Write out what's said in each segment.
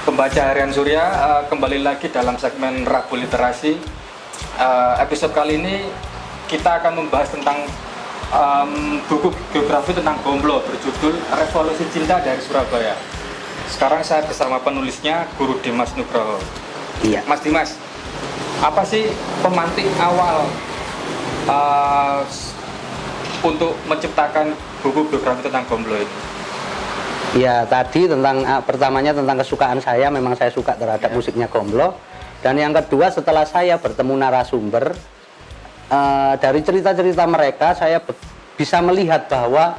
Pembaca Harian Surya, kembali lagi dalam segmen Rabu Literasi. Episode kali ini kita akan membahas tentang buku biografi tentang Gomblo berjudul Revolusi Cinta dari Surabaya. Sekarang saya bersama penulisnya, Guru Dimas Nugroho. Iya. Mas Dimas, apa sih pemantik awal untuk menciptakan buku biografi tentang Gomblo ini? Ya, tadi tentang pertamanya tentang kesukaan saya, memang saya suka terhadap musiknya Gomblo. Dan yang kedua, setelah saya bertemu narasumber, dari cerita-cerita mereka saya bisa melihat bahwa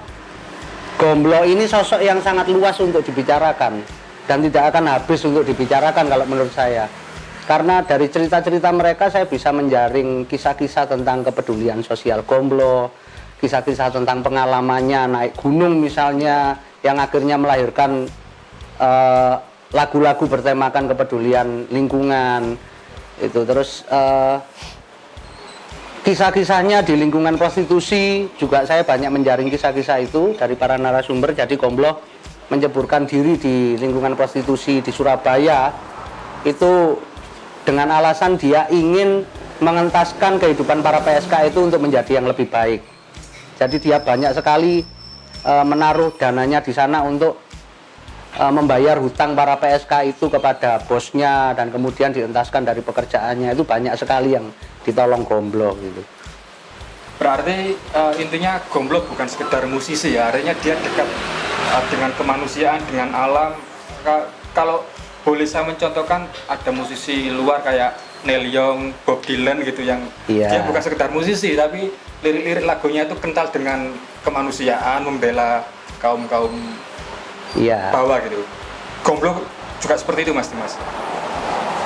Gomblo ini sosok yang sangat luas untuk dibicarakan dan tidak akan habis untuk dibicarakan kalau menurut saya. Karena dari cerita-cerita mereka saya bisa menjaring kisah-kisah tentang kepedulian sosial Gomblo, kisah-kisah tentang pengalamannya naik gunung misalnya, yang akhirnya melahirkan lagu-lagu bertemakan kepedulian lingkungan itu. Terus kisah-kisahnya di lingkungan prostitusi juga saya banyak menjaring kisah-kisah itu dari para narasumber. Jadi Gomblo menceburkan diri di lingkungan prostitusi di Surabaya itu dengan alasan dia ingin mengentaskan kehidupan para PSK itu untuk menjadi yang lebih baik. Jadi dia banyak sekali menaruh dananya di sana untuk membayar hutang para PSK itu kepada bosnya dan kemudian dientaskan dari pekerjaannya. Itu banyak sekali yang ditolong Gomblo gitu. Berarti intinya Gomblo bukan sekedar musisi ya, artinya dia dekat dengan kemanusiaan, dengan alam. Kalau boleh saya mencontohkan, ada musisi luar kayak Neil Young, Bob Dylan gitu yang dia bukan sekedar musisi tapi lirik-lirik lagunya itu kental dengan kemanusiaan, membela kaum-kaum bawah gitu. Gomblo juga seperti itu, Mas Dimas?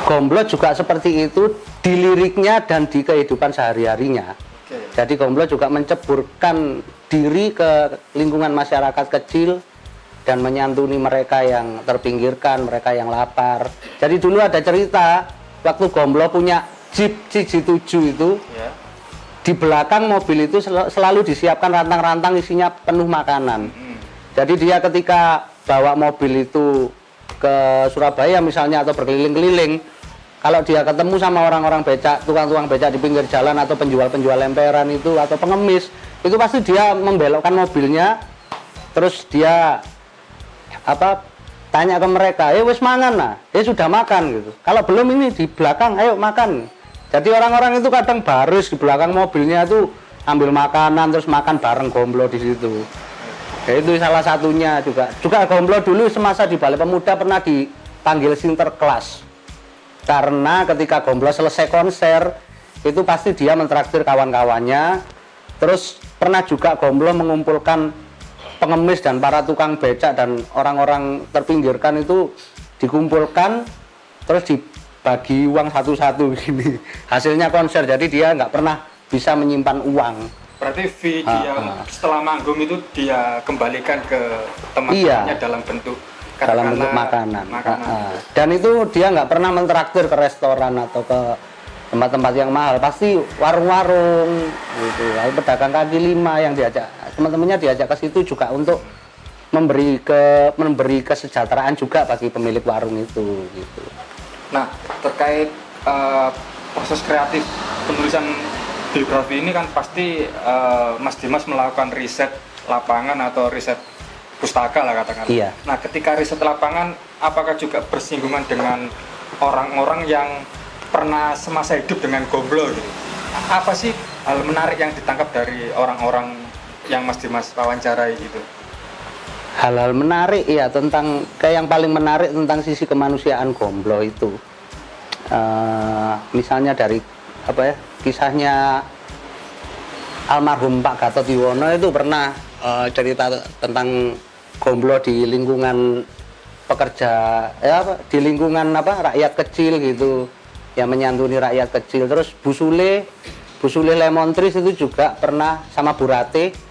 Gomblo juga seperti itu di liriknya dan di kehidupan sehari-harinya. Jadi Gomblo juga menceburkan diri ke lingkungan masyarakat kecil dan menyantuni mereka yang terpinggirkan, mereka yang lapar. Jadi dulu ada cerita waktu Gomblo punya Jeep CJ7 itu, di belakang mobil itu selalu disiapkan rantang-rantang isinya penuh makanan. Jadi dia ketika bawa mobil itu ke Surabaya misalnya atau berkeliling-keliling, kalau dia ketemu sama orang-orang becak, tukang-tukang becak di pinggir jalan atau penjual-penjual lemperan itu atau pengemis, itu pasti dia membelokkan mobilnya, terus dia tanya ke mereka, wis mangan nah, sudah makan gitu. Kalau belum ini di belakang, ayo makan. Jadi orang-orang itu kadang baris di belakang mobilnya itu ambil makanan terus makan bareng Gomblo di situ. Ya, itu salah satunya juga. Juga Gomblo dulu semasa di Balai Pemuda pernah dipanggil Sinterklas. Karena ketika Gomblo selesai konser, itu pasti dia mentraktir kawan-kawannya. Terus pernah juga Gomblo mengumpulkan pengemis dan para tukang becak dan orang-orang terpinggirkan itu dikumpulkan terus dibagi uang satu-satu gini. Hasilnya konser, jadi dia nggak pernah bisa menyimpan uang. Berarti fee dia setelah manggung itu dia kembalikan ke teman-temannya dalam bentuk makanan. Dan itu dia nggak pernah mentraktir ke restoran atau ke tempat-tempat yang mahal, pasti warung-warung gitu. Lalu pedagang kaki lima yang diajak teman-temannya diajak ke situ juga untuk memberi kesejahteraan juga bagi pemilik warung itu gitu. Nah, terkait proses kreatif penulisan biografi ini kan pasti Mas Dimas melakukan riset lapangan atau riset pustaka lah katakan. Iya. Nah, ketika riset lapangan, apakah juga bersinggungan dengan orang-orang yang pernah semasa hidup dengan Gomblo gitu? Apa sih hal menarik yang ditangkap dari orang-orang yang Mas Dimas wawancarai gitu? Hal-hal menarik ya, tentang kayak yang paling menarik tentang sisi kemanusiaan Gomblo itu. Misalnya dari kisahnya almarhum Pak Gatot Yuwono itu pernah cerita tentang Gomblo di lingkungan pekerja di lingkungan rakyat kecil gitu, yang menyantuni rakyat kecil. Terus Bu Sule Lemon Trees itu juga pernah sama Bu Rate,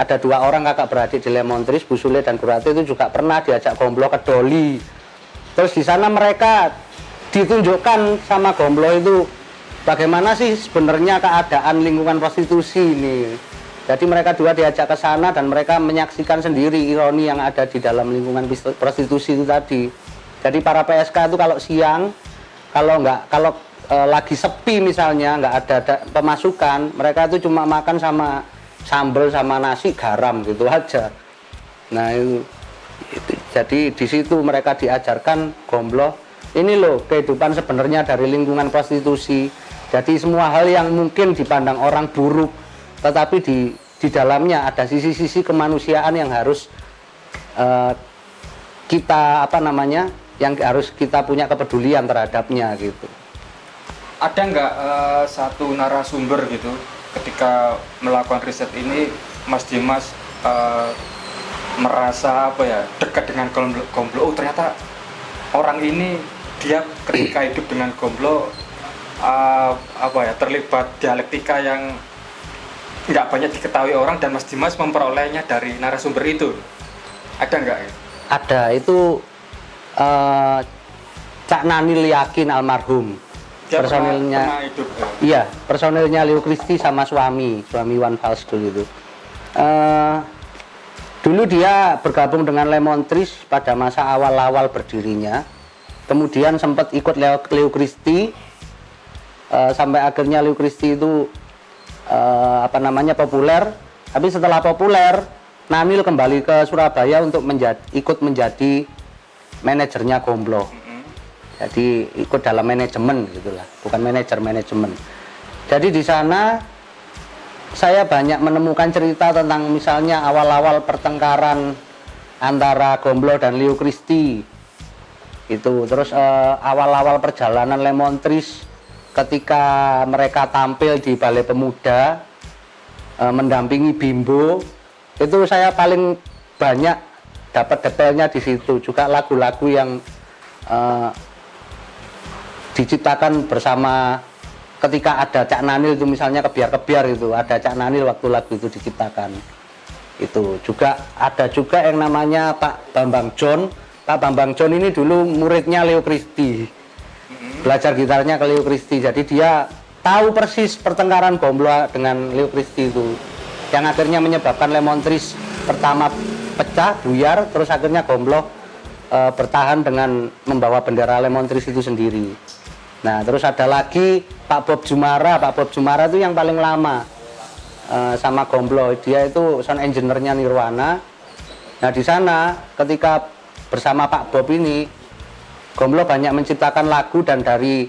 ada dua orang kakak beradik di Lemon Trees, Bu Sule dan Bu Rate itu juga pernah diajak Gomblo ke Doli. Terus di sana mereka ditunjukkan sama Gomblo itu bagaimana sih sebenarnya keadaan lingkungan prostitusi ini. Jadi mereka dua diajak ke sana dan mereka menyaksikan sendiri ironi yang ada di dalam lingkungan prostitusi itu tadi. Jadi para PSK itu kalau siang, kalau lagi sepi misalnya, nggak ada pemasukan, mereka itu cuma makan sama sambal sama nasi garam gitu aja. Nah itu jadi di situ mereka diajarkan gombloh. Ini loh kehidupan sebenarnya dari lingkungan prostitusi. Jadi semua hal yang mungkin dipandang orang buruk, tetapi di dalamnya ada sisi-sisi kemanusiaan yang harus kita yang harus kita punya kepedulian terhadapnya gitu. Ada nggak satu narasumber gitu ketika melakukan riset ini, Mas Dimas merasa dekat dengan gomblo? Oh ternyata orang ini dia ketika hidup dengan gomblo terlibat dialektika yang nggak banyak diketahui orang, dan Mas Dimas memperolehnya dari narasumber itu. Ada nggak? Ada, itu Cak Nanil Yakin almarhum. Dia personilnya pernah hidup, ya? Iya, personilnya Leo Christie sama suami Wan Fals dulu itu. Dulu dia bergabung dengan Lemon Trees pada masa awal-awal berdirinya. Kemudian sempat ikut Leo Christie sampai akhirnya Leo Christie itu populer. Tapi setelah populer, Nanil kembali ke Surabaya untuk ikut menjadi manajernya Gombloh. Jadi ikut dalam manajemen gitulah, bukan manajemen. Jadi di sana saya banyak menemukan cerita tentang misalnya awal-awal pertengkaran antara Gombloh dan Leo Christie. Itu terus awal-awal perjalanan Lemon Trees ketika mereka tampil di Balai Pemuda mendampingi Bimbo, itu saya paling banyak dapat detailnya di situ. Juga lagu-lagu yang diciptakan bersama ketika ada Cak Nanil itu, misalnya Kebiar-kebiar itu ada Cak Nanil waktu lagu itu diciptakan. Itu juga ada juga yang namanya Pak Bambang John. Pak Bambang John ini dulu muridnya Leo Christie, belajar gitarnya ke Leo Christie. Jadi dia tahu persis pertengkaran Gombloh dengan Leo Christie itu, yang akhirnya menyebabkan Lemon Trees pertama pecah, buyar, terus akhirnya Gombloh bertahan dengan membawa bendera Lemon Trees itu sendiri. Nah terus ada lagi Pak Bob Jumara. Pak Bob Jumara itu yang paling lama sama Gombloh. Dia itu sound engineer-nya Nirwana. Nah di sana ketika bersama Pak Bob ini, Gombloh banyak menciptakan lagu, dan dari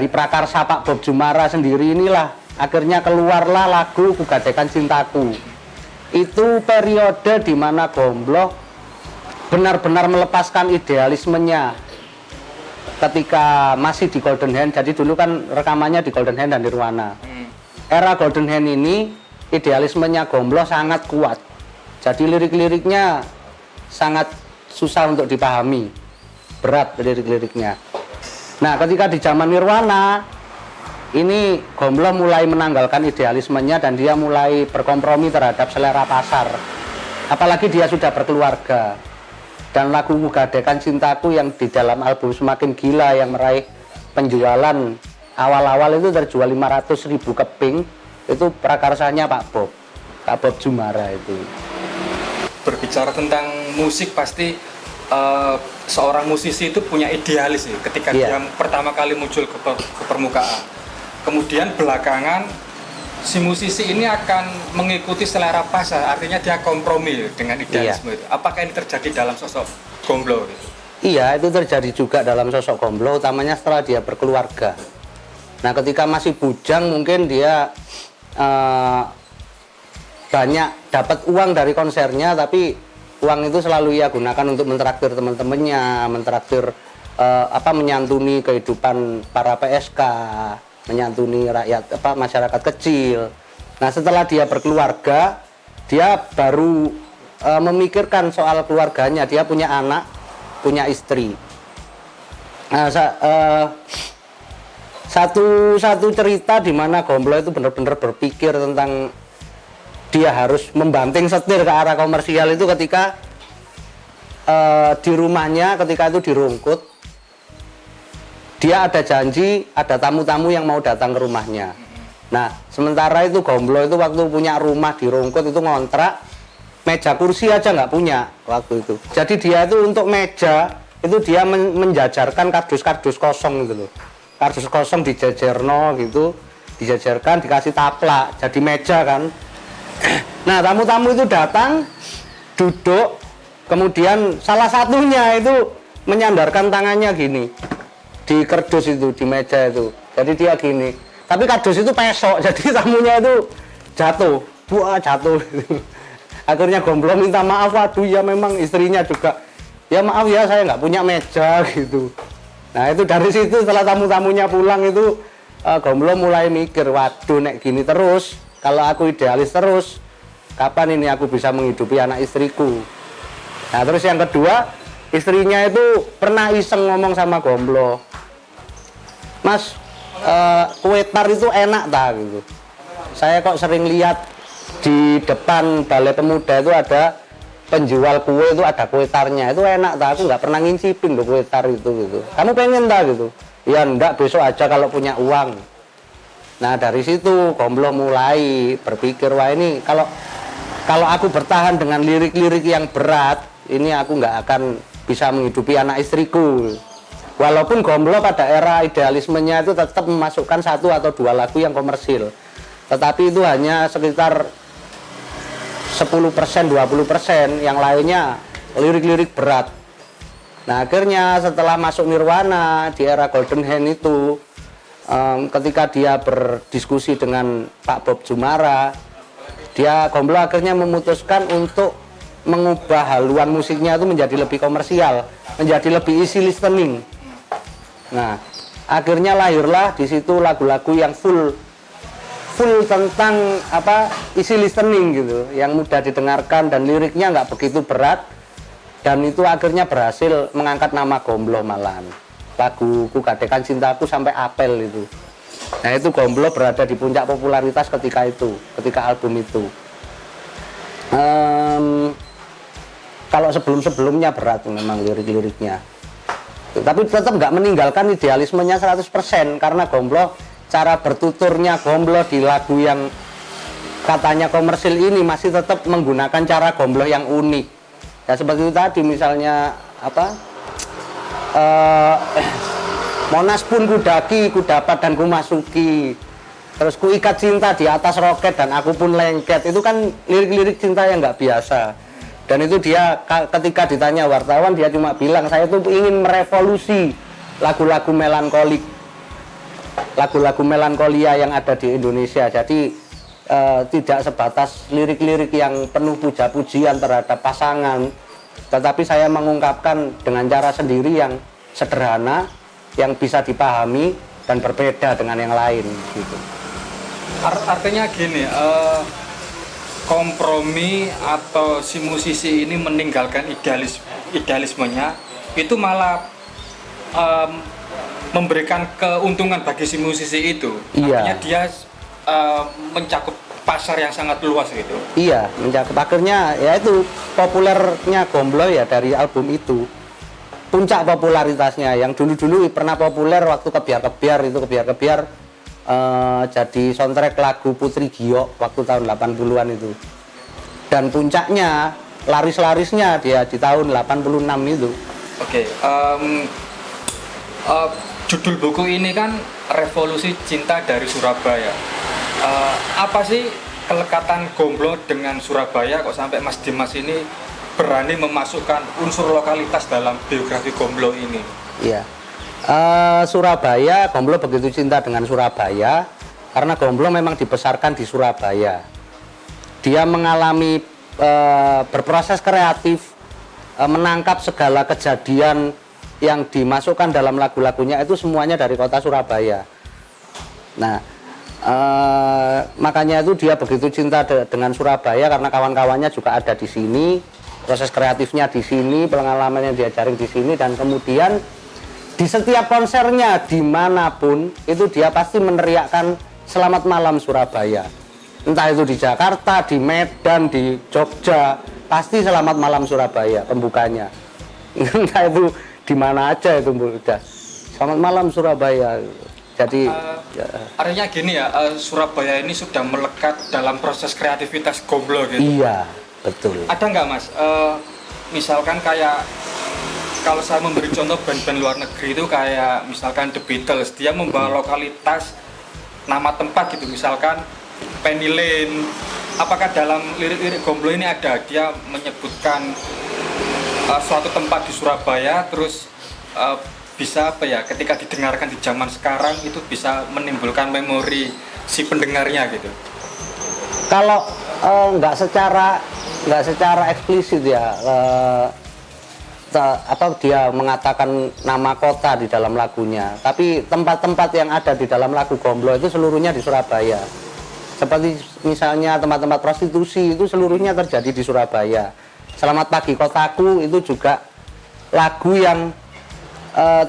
prakarsa Pak Bob Jumara sendiri inilah akhirnya keluarlah lagu Ku Gadekan Cintaku. Itu periode di mana Gombloh benar-benar melepaskan idealismenya ketika masih di Golden Hand. Jadi dulu kan rekamannya di Golden Hand dan Nirwana. Era Golden Hand ini idealismenya Gombloh sangat kuat. Jadi lirik-liriknya sangat susah untuk dipahami, berat lirik-liriknya. Nah ketika di zaman Nirwana ini Gombloh mulai menanggalkan idealismenya dan dia mulai berkompromi terhadap selera pasar. Apalagi dia sudah berkeluarga. Dan lagu Ku Gadekan Cintaku yang di dalam album Semakin Gila yang meraih penjualan awal-awal itu terjual 500.000 keping, itu prakarsanya Pak Bob Jumara itu. Berbicara tentang musik, pasti seorang musisi itu punya idealis ya, ketika dia pertama kali muncul ke permukaan. Kemudian belakangan si musisi ini akan mengikuti selera pasar, artinya dia kompromi dengan idealisme itu. Apakah ini terjadi dalam sosok Gombloh? Iya, itu terjadi juga dalam sosok Gombloh, utamanya setelah dia berkeluarga. Nah ketika masih bujang mungkin dia banyak dapat uang dari konsernya, tapi uang itu selalu ia gunakan untuk mentraktir teman-temannya, menyantuni kehidupan para PSK, menyantuni rakyat masyarakat kecil. Nah setelah dia berkeluarga, dia baru memikirkan soal keluarganya. Dia punya anak, punya istri. Nah, satu cerita di mana Gombloh itu benar-benar berpikir tentang dia harus membanting setir ke arah komersial itu ketika di rumahnya, ketika itu di Rungkut, dia ada janji ada tamu-tamu yang mau datang ke rumahnya. Nah sementara itu Gombloh itu waktu punya rumah di Rungkut itu ngontrak, meja kursi aja nggak punya waktu itu. Jadi dia itu untuk meja itu dia menjajarkan kardus-kardus kosong gitu loh. Kardus kosong dijajarno gitu, dijajarkan dikasih taplak jadi meja kan. Nah, tamu-tamu itu datang, duduk, kemudian salah satunya itu menyandarkan tangannya gini di kardus itu, di meja itu. Jadi dia gini. Tapi kardus itu pesok, jadi tamunya itu jatuh, jatuh. Akhirnya Gomblo minta maaf, waduh ya memang istrinya juga, ya maaf ya saya nggak punya meja gitu. Nah itu dari situ setelah tamu-tamunya pulang itu Gomblo mulai mikir, waduh nek gini terus, kalau aku idealis terus, kapan ini aku bisa menghidupi anak istriku. Nah terus yang kedua, istrinya itu pernah iseng ngomong sama Gomblo, Mas, kue tar itu enak tak gitu. Saya kok sering lihat di depan Balai Pemuda itu ada penjual kue, itu ada kue tarnya, itu enak tak, aku nggak pernah ngincipin loh kue tar itu gitu. Kamu pengen tak gitu? Ya enggak, besok aja kalau punya uang. Nah dari situ Gomblo mulai berpikir, wah ini kalau aku bertahan dengan lirik-lirik yang berat, ini aku nggak akan bisa menghidupi anak istriku. Walaupun Gomblo pada era idealismenya itu tetap memasukkan 1 atau 2 lagu yang komersil, tetapi itu hanya sekitar 10%, 20%, yang lainnya lirik-lirik berat. Nah akhirnya setelah masuk Nirwana di era Golden Hand itu, ketika dia berdiskusi dengan Pak Bob Jumara, Gomblo akhirnya memutuskan untuk mengubah haluan musiknya itu menjadi lebih komersial, menjadi lebih easy listening. Nah akhirnya lahirlah di situ lagu-lagu yang full tentang easy listening gitu, yang mudah didengarkan dan liriknya nggak begitu berat, dan itu akhirnya berhasil mengangkat nama Gomblo malahan. Lagu Ku Gadekan Cintaku sampai apel itu. Nah itu Gomblo berada di puncak popularitas ketika album itu. Kalau sebelumnya berat memang lirik-liriknya, tapi tetap nggak meninggalkan idealismenya 100%, karena Gomblo, cara bertuturnya Gomblo di lagu yang katanya komersil ini masih tetap menggunakan cara Gomblo yang unik. Ya seperti itu tadi, misalnya Monas pun kudaki, ku dapat dan ku masuki, terus ku ikat cinta di atas roket dan aku pun lengket. Itu kan lirik-lirik cinta yang nggak biasa. Dan itu dia ketika ditanya wartawan, dia cuma bilang, saya tuh ingin merevolusi lagu-lagu melankolik, lagu-lagu melankolia yang ada di Indonesia. Jadi tidak sebatas lirik-lirik yang penuh puja-pujian terhadap pasangan, tetapi saya mengungkapkan dengan cara sendiri yang sederhana, yang bisa dipahami dan berbeda dengan yang lain gitu. Artinya gini, kompromi atau si musisi ini meninggalkan idealismenya itu malah memberikan keuntungan bagi si musisi itu. Iya. Artinya dia mencakup pasar yang sangat luas gitu. Iya, mencakup. Akhirnya ya itu populernya Gomblo ya dari album itu. Puncak popularitasnya yang dulu-dulu pernah populer waktu Kebiar-Kebiar itu, Kebiar-Kebiar jadi soundtrack lagu Putri Giok waktu tahun 80-an itu. Dan puncaknya, laris-larisnya dia di tahun 86 itu. Oke, judul buku ini kan Revolusi Cinta dari Surabaya. Apa sih kelekatan Gomblo dengan Surabaya kok sampai Mas Dimas ini berani memasukkan unsur lokalitas dalam biografi Gomblo ini? Iya, Surabaya, Gomblo begitu cinta dengan Surabaya karena Gomblo memang dibesarkan di Surabaya. Dia mengalami berproses kreatif, menangkap segala kejadian yang dimasukkan dalam lagu-lagunya itu semuanya dari kota Surabaya. Nah, makanya itu dia begitu cinta dengan Surabaya karena kawan-kawannya juga ada di sini, proses kreatifnya di sini, pengalamannya diajarin di sini, dan kemudian di setiap konsernya dimanapun itu dia pasti meneriakkan selamat malam Surabaya. Entah itu di Jakarta, di Medan, di Jogja, pasti selamat malam Surabaya pembukanya. Entah itu di mana aja itu udah selamat malam Surabaya. Jadi artinya gini ya, Surabaya ini sudah melekat dalam proses kreativitas Gomblo gitu. Iya, betul. Ada nggak Mas, misalkan kayak kalau saya memberi contoh band-band luar negeri itu kayak misalkan The Beatles, dia membawa lokalitas nama tempat gitu, misalkan Penny Lane. Apakah dalam lirik-lirik Gomblo ini ada dia menyebutkan suatu tempat di Surabaya, terus bisa apa ya, ketika didengarkan di zaman sekarang itu bisa menimbulkan memori si pendengarnya gitu? Kalau nggak secara eksplisit ya, atau dia mengatakan nama kota di dalam lagunya, tapi tempat-tempat yang ada di dalam lagu Gomblo itu seluruhnya di Surabaya. Seperti misalnya tempat-tempat prostitusi itu seluruhnya terjadi di Surabaya. Selamat Pagi Kotaku itu juga lagu yang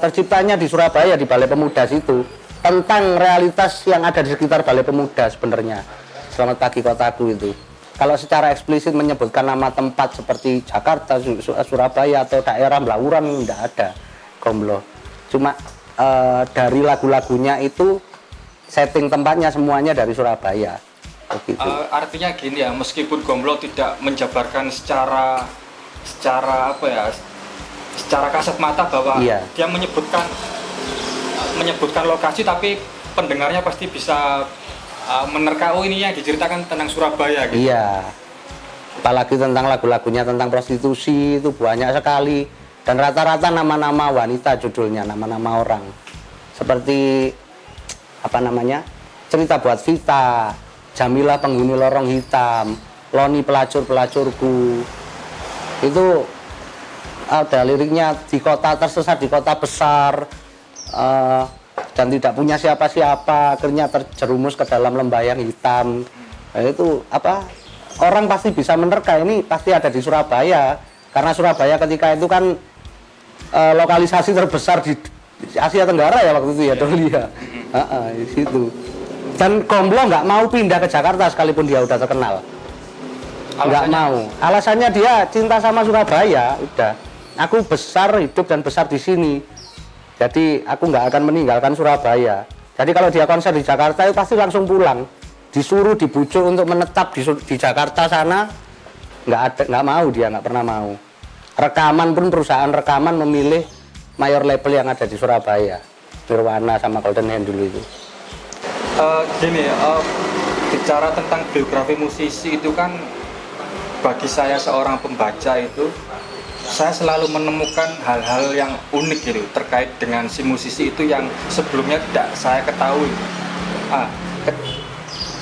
terciptanya di Surabaya, di Balai Pemuda situ, tentang realitas yang ada di sekitar Balai Pemuda sebenarnya. Selamat Pagi Kotaku itu. Kalau secara eksplisit menyebutkan nama tempat seperti Jakarta, Surabaya atau daerah Blauran, tidak ada Gomblo. Cuma dari lagu-lagunya itu setting tempatnya semuanya dari Surabaya. Begitu. Artinya gini ya, meskipun Gomblo tidak menjabarkan secara apa ya, secara kasat mata bahwa iya, dia menyebutkan lokasi, tapi pendengarnya pasti bisa menerka, oh ini yang diceritakan tentang Surabaya gitu. Iya. Apalagi tentang lagu-lagunya tentang prostitusi itu banyak sekali, dan rata-rata nama-nama wanita judulnya, nama-nama orang. Seperti apa namanya? Cerita Buat Vita, Jamilah Penghuni Lorong Hitam, Loni Pelacur-Pelacurku. Itu ada liriknya, di kota tersesat di kota besar, dan tidak punya siapa-siapa, akhirnya terjerumus ke dalam lembah yang hitam. Nah, itu apa, orang pasti bisa menerka ini pasti ada di Surabaya, karena Surabaya ketika itu kan lokalisasi terbesar di Asia Tenggara ya waktu itu ya, Doli ya. Di situ. Dan Gomblo nggak mau pindah ke Jakarta sekalipun dia udah terkenal. Nggak mau. Alasannya dia cinta sama Surabaya, udah. Aku besar, hidup dan besar di sini. Jadi aku nggak akan meninggalkan Surabaya. Jadi kalau dia konser di Jakarta itu pasti langsung pulang. Disuruh, dibujuk untuk menetap di Jakarta sana, nggak mau, dia nggak pernah mau. Rekaman pun perusahaan rekaman memilih mayor label yang ada di Surabaya, Nirwana sama Golden Hand dulu itu. Bicara tentang biografi musisi itu kan, bagi saya seorang pembaca itu, saya selalu menemukan hal-hal yang unik gitu terkait dengan si musisi itu yang sebelumnya tidak saya ketahui.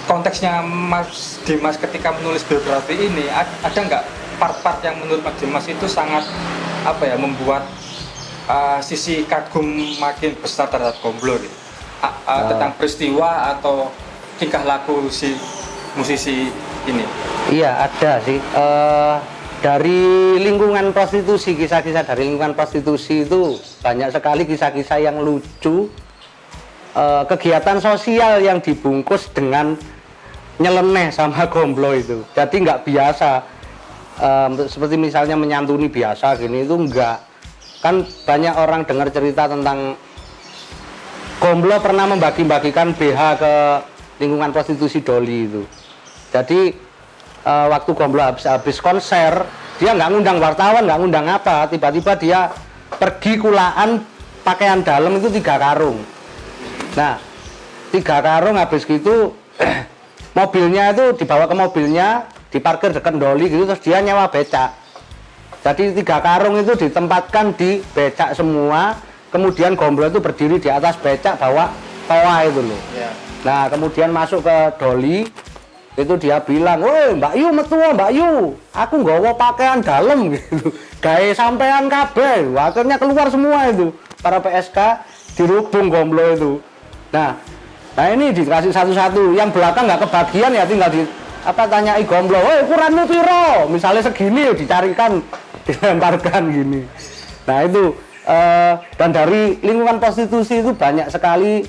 Konteksnya Mas Dimas ketika menulis biografi ini, ada nggak part-part yang menurut Mas Dimas itu sangat apa ya, membuat sisi kagum makin besar terhadap Gomblo gitu? Tentang peristiwa atau tingkah laku si musisi ini? Iya, ada sih. Dari lingkungan prostitusi, kisah-kisah dari lingkungan prostitusi itu banyak sekali kisah-kisah yang lucu, kegiatan sosial yang dibungkus dengan nyeleneh sama Gomblo itu. Jadi nggak biasa, seperti misalnya menyantuni biasa gini, itu enggak. Kan banyak orang dengar cerita tentang Gomblo pernah membagi-bagikan BH ke lingkungan prostitusi Doli itu. Jadi waktu Gomblo habis konser, dia nggak ngundang wartawan, nggak ngundang apa, tiba-tiba dia pergi kulaan pakaian dalam itu 3 karung. Nah, 3 karung habis gitu mobilnya itu dibawa ke mobilnya, diparkir dekat Doli gitu, terus dia nyewa becak. Jadi 3 karung itu ditempatkan di becak semua, kemudian Gomblo itu berdiri di atas becak bawa toa itu loh. Yeah. Nah, kemudian masuk ke Doli, itu dia bilang, "Woi Mbak Yu metu, Mbak Yu, aku nggawa pakaian dalam gitu, gawe sampean kabeh." Akhirnya keluar semua itu para PSK, dirubung Gomblo itu. Nah ini dikasih satu-satu, yang belakang nggak kebagian ya tinggal tanyai Gomblo, "Woi ukuranmu piro?" Misalnya segini, dicarikan, dilemparkan gini. Nah itu dan dari lingkungan prostitusi itu banyak sekali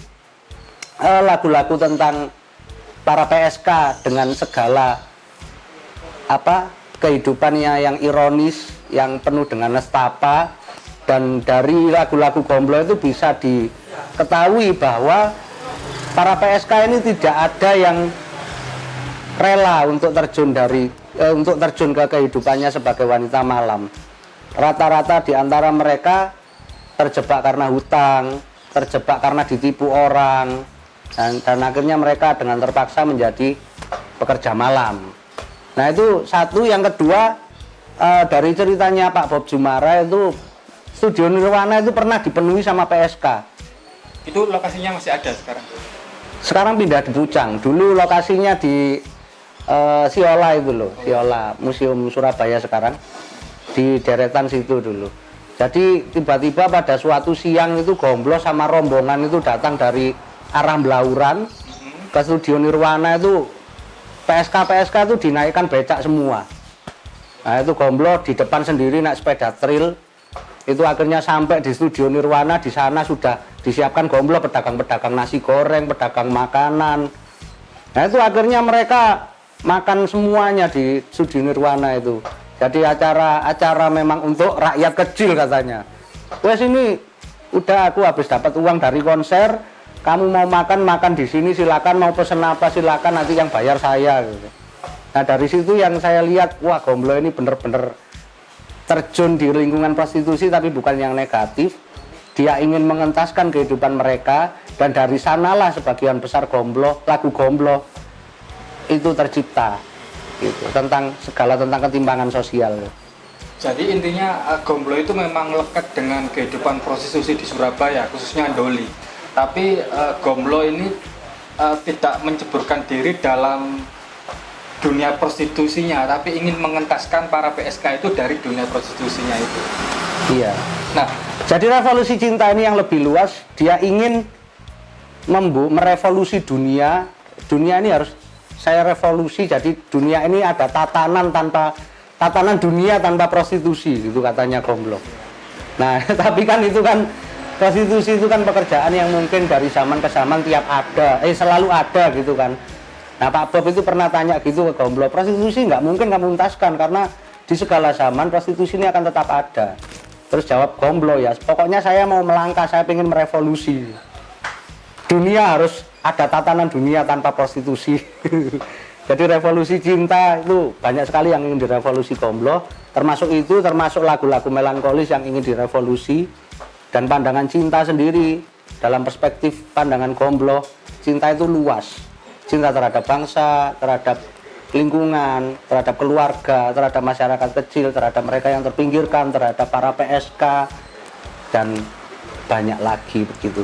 lagu-lagu tentang para PSK dengan segala kehidupannya yang ironis, yang penuh dengan nestapa. Dan dari lagu-lagu Gomblo itu bisa diketahui bahwa para PSK ini tidak ada yang rela untuk terjun ke kehidupannya sebagai wanita malam. rata-rata di antara mereka terjebak karena hutang, terjebak karena ditipu orang, dan akhirnya mereka dengan terpaksa menjadi pekerja malam. Nah itu satu. Yang kedua, dari ceritanya Pak Bob Jumara itu Studio Nirwana itu pernah dipenuhi sama PSK. Itu lokasinya masih ada sekarang? Sekarang pindah di Pucang. Dulu lokasinya di Siola itu loh, Siola Museum Surabaya sekarang, di deretan situ dulu. Jadi tiba-tiba pada suatu siang itu Gomblo sama rombongan itu datang dari arah Blauran ke Studio Nirwana. Itu PSK itu dinaikkan becak semua. Nah itu Gomblo di depan sendiri naik sepeda trail. Itu akhirnya sampai di Studio Nirwana. Di sana sudah disiapkan Gomblo pedagang-pedagang nasi goreng, pedagang makanan. Nah itu akhirnya mereka makan semuanya di Studio Nirwana itu. Jadi acara memang untuk rakyat kecil katanya. Wes ini udah aku habis dapat uang dari konser, kamu mau makan di sini silakan, mau pesen apa silakan, nanti yang bayar saya gitu. Nah dari situ yang saya lihat, wah Gomblo ini bener-bener terjun di lingkungan prostitusi, tapi bukan yang negatif. Dia ingin mengentaskan kehidupan mereka, dan dari sanalah sebagian besar lagu Gomblo itu tercipta gitu, tentang ketimpangan sosial. Jadi intinya Gomblo itu memang lekat dengan kehidupan prostitusi di Surabaya, khususnya Doli. Tapi Gomblo ini tidak menceburkan diri dalam dunia prostitusinya, tapi ingin mengentaskan para PSK itu dari dunia prostitusinya itu. Iya. Nah, jadi revolusi cinta ini yang lebih luas, dia ingin merevolusi dunia. Dunia ini harus saya revolusi, jadi dunia ini ada tatanan dunia tanpa prostitusi, gitu katanya Gomblo. Nah, tapi kan itu kan prostitusi itu kan pekerjaan yang mungkin dari zaman ke zaman selalu ada gitu kan. Nah, Pak Bob itu pernah tanya gitu ke Gomblo, prostitusi nggak mungkin kamu tuntaskan karena di segala zaman prostitusi ini akan tetap ada. Terus jawab Gomblo, ya pokoknya saya mau melangkah, saya ingin merevolusi. Dunia harus ada tatanan dunia tanpa prostitusi. Jadi revolusi cinta itu banyak sekali yang ingin direvolusi Gomblo, termasuk lagu-lagu melankolis yang ingin direvolusi. Dan pandangan cinta sendiri, dalam perspektif pandangan Gomblo, cinta itu luas. Cinta terhadap bangsa, terhadap lingkungan, terhadap keluarga, terhadap masyarakat kecil, terhadap mereka yang terpinggirkan, terhadap para PSK, dan banyak lagi begitu.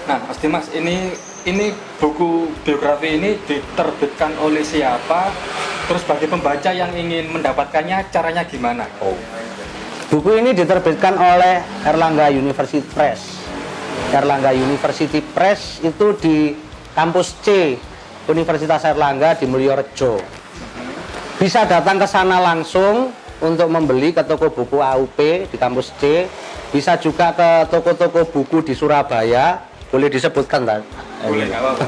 Nah, Mas Dimas, ini buku biografi ini diterbitkan oleh siapa? Terus bagi pembaca yang ingin mendapatkannya, caranya gimana? Buku ini diterbitkan oleh Erlangga University Press. Erlangga University Press itu di kampus C Universitas Erlangga di Mulyorejo. Bisa datang ke sana langsung untuk membeli ke toko buku AUP di kampus C. Bisa juga ke toko-toko buku di Surabaya. Boleh disebutkan kan? Boleh, nggak apa-apa.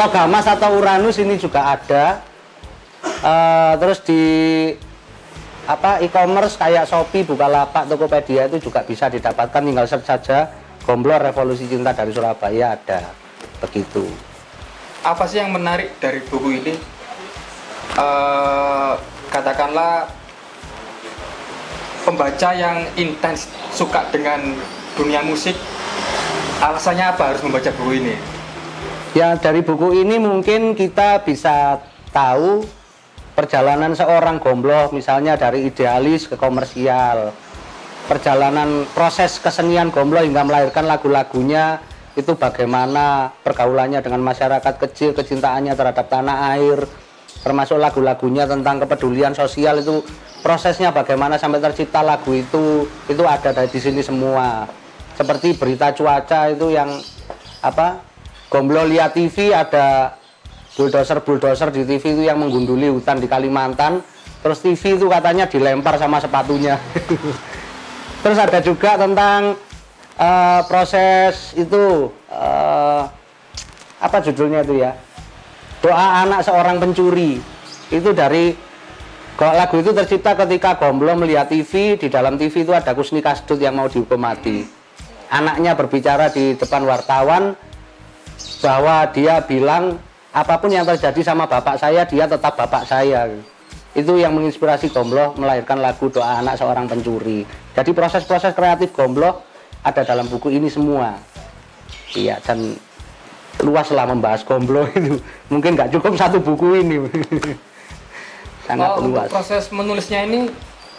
Togamas atau Uranus ini juga ada. Terus di e-commerce kayak Shopee, Bukalapak, Tokopedia itu juga bisa didapatkan. Tinggal search saja Gomblo Revolusi Cinta dari Surabaya, ada. Begitu. Apa sih yang menarik dari buku ini? Katakanlah pembaca yang intens suka dengan dunia musik, alasannya apa harus membaca buku ini? Ya, dari buku ini mungkin kita bisa tahu perjalanan seorang Gomblo, misalnya dari idealis ke komersial. Perjalanan proses kesenian Gomblo hingga melahirkan lagu-lagunya itu bagaimana pergaulannya dengan masyarakat kecil, kecintaannya terhadap tanah air, termasuk lagu-lagunya tentang kepedulian sosial, itu prosesnya bagaimana sampai tercipta lagu itu ada di sini semua. Seperti berita cuaca itu yang Gomblo lihat TV, ada bulldozer di TV itu yang menggunduli hutan di Kalimantan, terus TV itu katanya dilempar sama sepatunya. Terus ada juga tentang proses itu apa judulnya itu ya, doa anak seorang pencuri. Itu lagu itu tercipta ketika Gomblo melihat TV, di dalam TV itu ada Kusni Kasdut yang mau dihukum mati. Anaknya berbicara di depan wartawan bahwa dia bilang apapun yang terjadi sama bapak saya, dia tetap bapak saya. Itu yang menginspirasi Gomblo melahirkan lagu Doa Anak Seorang Pencuri. Jadi proses-proses kreatif Gombloh ada dalam buku ini semua. Iya, dan luas lah membahas Gombloh itu. Mungkin nggak cukup satu buku ini. Sangat luas. Untuk proses menulisnya ini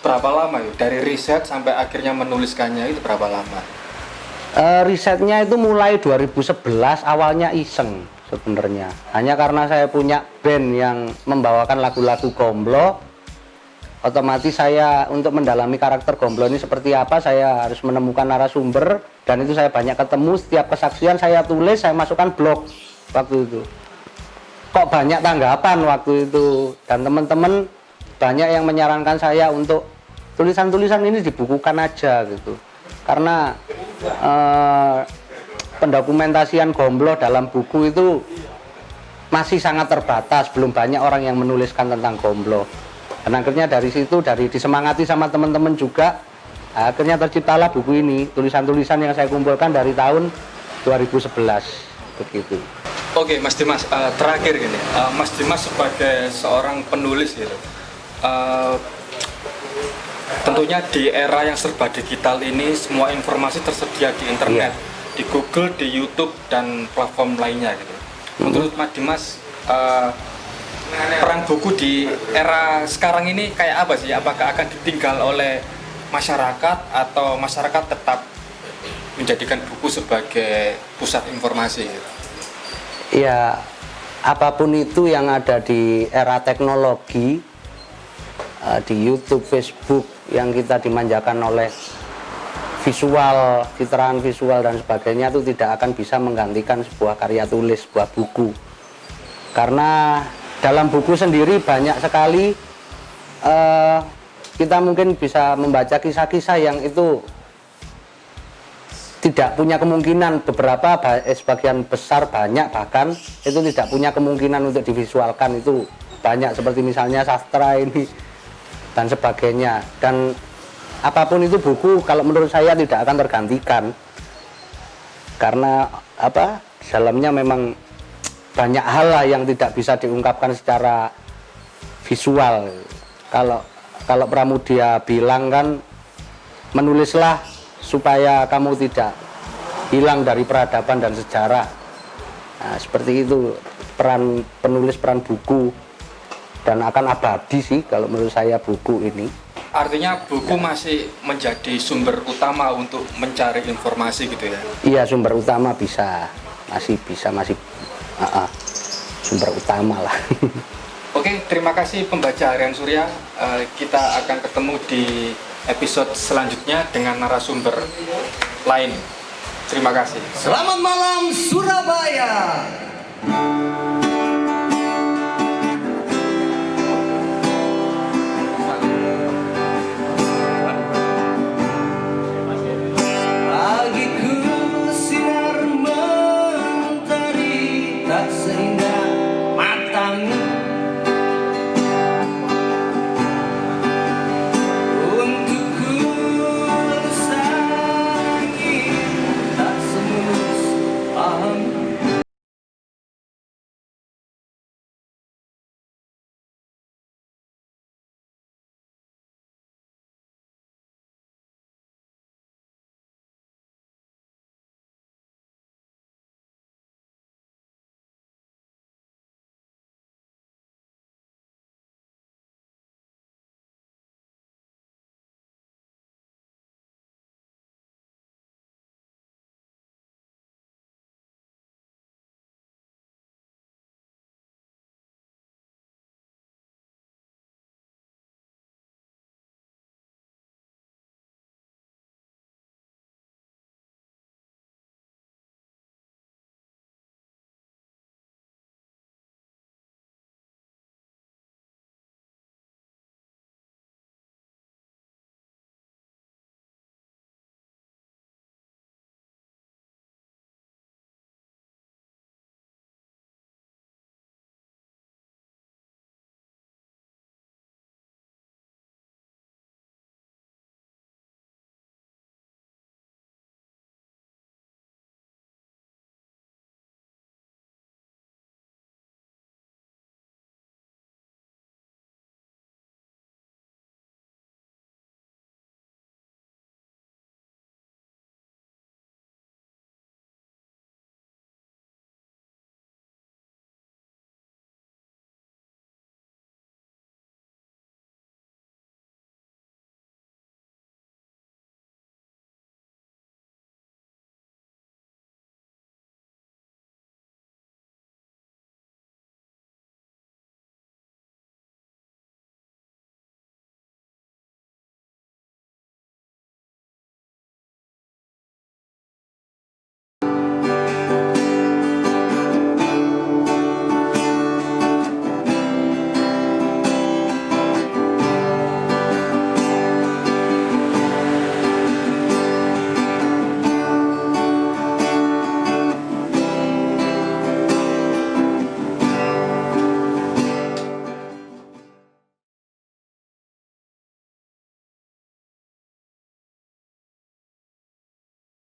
berapa lama ya? Dari riset sampai akhirnya menuliskannya itu berapa lama? Risetnya itu mulai 2011, awalnya iseng sebenarnya. Hanya karena saya punya band yang membawakan lagu-lagu Gombloh, otomatis saya untuk mendalami karakter Gombloh ini seperti apa, saya harus menemukan narasumber, dan itu saya banyak ketemu. Setiap kesaksian saya tulis, saya masukkan blog waktu itu. Kok banyak tanggapan waktu itu, dan teman-teman banyak yang menyarankan saya untuk tulisan-tulisan ini dibukukan aja gitu, karena pendokumentasian Gombloh dalam buku itu masih sangat terbatas, belum banyak orang yang menuliskan tentang Gombloh. Dan akhirnya dari situ, dari disemangati sama teman-teman juga, akhirnya terciptalah buku ini, tulisan-tulisan yang saya kumpulkan dari tahun 2011 begitu. Oke, Mas Dimas, terakhir gini, Mas Dimas sebagai seorang penulis gitu, tentunya di era yang serba digital ini semua informasi tersedia di internet, di Google, di YouTube dan platform lainnya gitu. Menurut Mas Dimas, peran buku di era sekarang ini kayak apa sih? Apakah akan ditinggal oleh masyarakat atau masyarakat tetap menjadikan buku sebagai pusat informasi gitu? Ya, apapun itu yang ada di era teknologi, di YouTube, Facebook, yang kita dimanjakan oleh visual, citraan visual dan sebagainya, itu tidak akan bisa menggantikan sebuah karya tulis, sebuah buku. Karena dalam buku sendiri banyak sekali kita mungkin bisa membaca kisah-kisah yang itu tidak punya kemungkinan, beberapa sebagian besar, banyak bahkan itu tidak punya kemungkinan untuk divisualkan. Itu banyak, seperti misalnya sastra ini dan sebagainya. Dan apapun itu buku, kalau menurut saya tidak akan tergantikan, karena apa, dalamnya memang banyak hal lah yang tidak bisa diungkapkan secara visual. Kalau Pramudia bilang kan, menulislah supaya kamu tidak hilang dari peradaban dan sejarah. Nah, seperti itu peran penulis, peran buku, dan akan abadi sih kalau menurut saya buku ini. Artinya buku masih menjadi sumber utama untuk mencari informasi gitu ya? Iya, sumber utama masih sumber utama lah. Oke, terima kasih pembaca Harian Surya. Kita akan ketemu di episode selanjutnya dengan narasumber lain. Terima kasih. Selamat malam Surabaya.